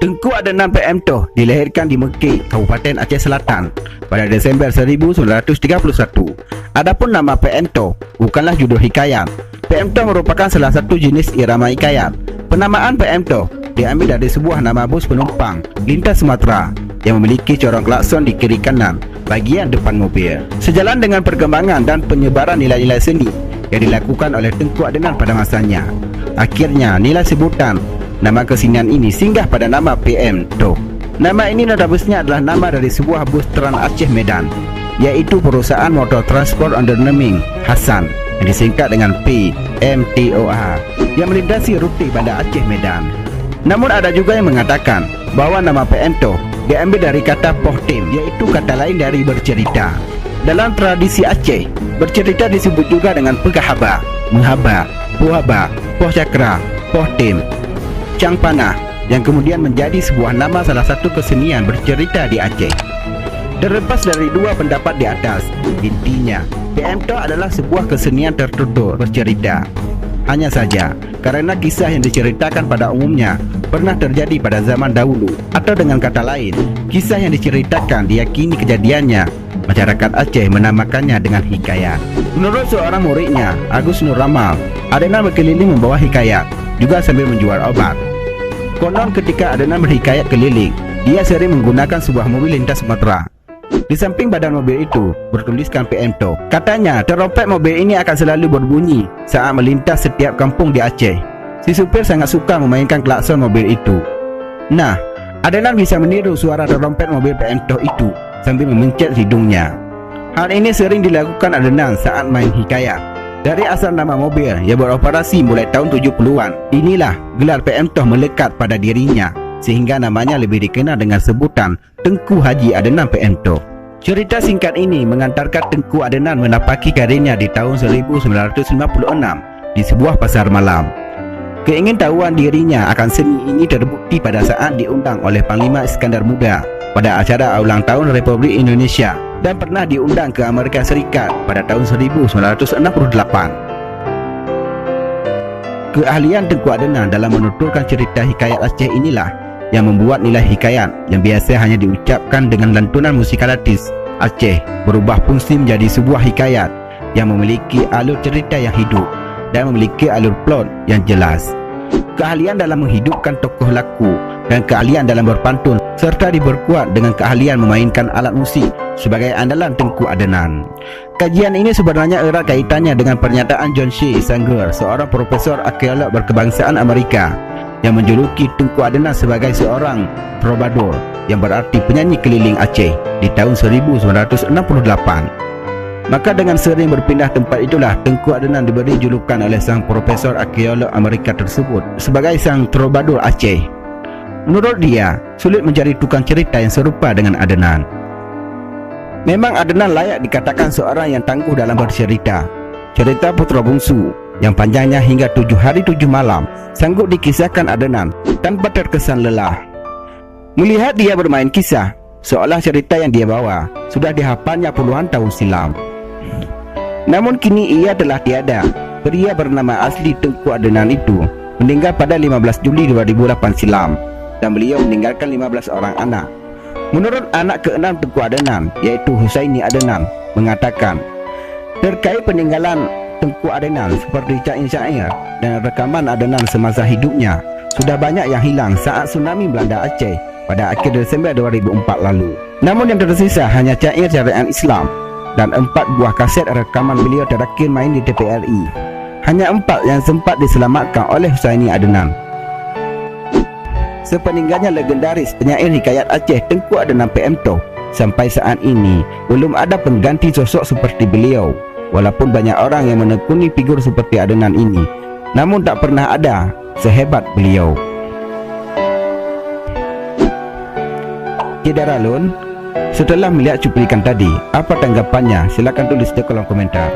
Tengku Adnan PM Toh dilahirkan di Mekik, Kabupaten Aceh Selatan pada Desember 1931. Adapun nama PM Toh bukanlah judul hikayat. PM Toh merupakan salah satu jenis irama hikayat. Penamaan PM Toh diambil dari sebuah nama bus penumpang lintas Sumatera yang memiliki corong klakson di kiri kanan bagian depan mobil. Sejalan dengan perkembangan dan penyebaran nilai-nilai seni yang dilakukan oleh Tengku Adnan pada masanya, akhirnya nilai sebutan nama kesenian ini singgah pada nama PM Toh. Nama ini notabene adalah nama dari sebuah bus Trans Aceh Medan, yaitu perusahaan motor transport under naming Hasan yang disingkat dengan PMTOA yang melintasi rute Bandar Aceh Medan. Namun ada juga yang mengatakan bahawa nama PM Toh diambil dari kata pohtim, yaitu kata lain dari bercerita. Dalam tradisi Aceh, bercerita disebut juga dengan pegahaba, menghaba, puhaba, poh cakra, pohtim, Cang Panah, yang kemudian menjadi sebuah nama salah satu kesenian bercerita di Aceh. Terlepas dari dua pendapat di atas, intinya PM Toh adalah sebuah kesenian tertutur bercerita. Hanya saja, karena kisah yang diceritakan pada umumnya pernah terjadi pada zaman dahulu, atau dengan kata lain, kisah yang diceritakan diyakini kejadiannya, masyarakat Aceh menamakannya dengan hikayat. Menurut seorang muridnya, Agus Nur Ramal, Adnan berkeliling membawa hikayat, juga sambil menjual obat. Konon ketika Adnan berhikayat keliling, dia sering menggunakan sebuah mobil lintas Sumatera. Di samping badan mobil itu bertuliskan PM Toh. Katanya terompet mobil ini akan selalu berbunyi saat melintas setiap kampung di Aceh. Si supir sangat suka memainkan klakson mobil itu. Nah, Adnan bisa meniru suara terompet mobil PM Toh itu sambil memencet hidungnya. Hal ini sering dilakukan Adnan saat main hikayat. Dari asal nama mobil yang beroperasi mulai tahun 70-an, inilah gelar PM Toh melekat pada dirinya, sehingga namanya lebih dikenal dengan sebutan Tengku Haji Adnan PM Toh. Cerita singkat ini mengantarkan Tengku Adnan menapaki karirnya di tahun 1956 di sebuah pasar malam. Keingintahuan dirinya akan seni ini terbukti pada saat diundang oleh Panglima Iskandar Muda pada acara ulang tahun Republik Indonesia, dan pernah diundang ke Amerika Serikat pada tahun 1968. Keahlian Tengku Adnan dalam menuturkan cerita hikayat Aceh inilah yang membuat nilai hikayat yang biasa hanya diucapkan dengan lantunan musikalitis Aceh berubah fungsi menjadi sebuah hikayat yang memiliki alur cerita yang hidup dan memiliki alur plot yang jelas. Keahlian dalam menghidupkan tokoh laku dan keahlian dalam berpantun serta diperkuat dengan keahlian memainkan alat musik sebagai andalan Tengku Adnan. Kajian ini sebenarnya erat kaitannya dengan pernyataan John C. Sanger, seorang profesor arkeolog berkebangsaan Amerika, yang menjuluki Tengku Adnan sebagai seorang troubadour, yang berarti penyanyi keliling Aceh, di tahun 1968. Maka dengan sering berpindah tempat itulah Tengku Adnan diberi julukan oleh sang profesor arkeolog Amerika tersebut sebagai sang troubadour Aceh. Menurut dia, sulit mencari tukang cerita yang serupa dengan Adnan. Memang Adnan layak dikatakan seorang yang tangguh dalam bercerita. Cerita Putra Bungsu yang panjangnya hingga 7 hari 7 malam sanggup dikisahkan Adnan tanpa terkesan lelah. Melihat dia bermain kisah, seolah cerita yang dia bawa sudah dihafalnya puluhan tahun silam. Namun kini ia telah tiada. Pria bernama asli Tengku Adnan itu meninggal pada 15 Juli 2008 silam, dan beliau meninggalkan 15 orang anak. Menurut anak keenam Tengku Adnan, yaitu Husaini Adnan, mengatakan terkait peninggalan Tengku Adnan seperti syair-syair dan rekaman Adnan semasa hidupnya, sudah banyak yang hilang saat tsunami melanda Aceh pada akhir Desember 2004 lalu. Namun yang tersisa hanya syair syariat Islam dan 4 buah kaset rekaman beliau terakhir main di TPRI. Hanya 4 yang sempat diselamatkan oleh Husaini Adnan. Sepeninggalnya legendaris penyair hikayat Aceh Tengku Adnan PM Toh, sampai saat ini belum ada pengganti sosok seperti beliau. Walaupun banyak orang yang menekuni figur seperti Adnan ini, namun tak pernah ada sehebat beliau. Cedaralun, setelah melihat cuplikan tadi, apa tanggapannya? Silakan tulis di kolom komentar.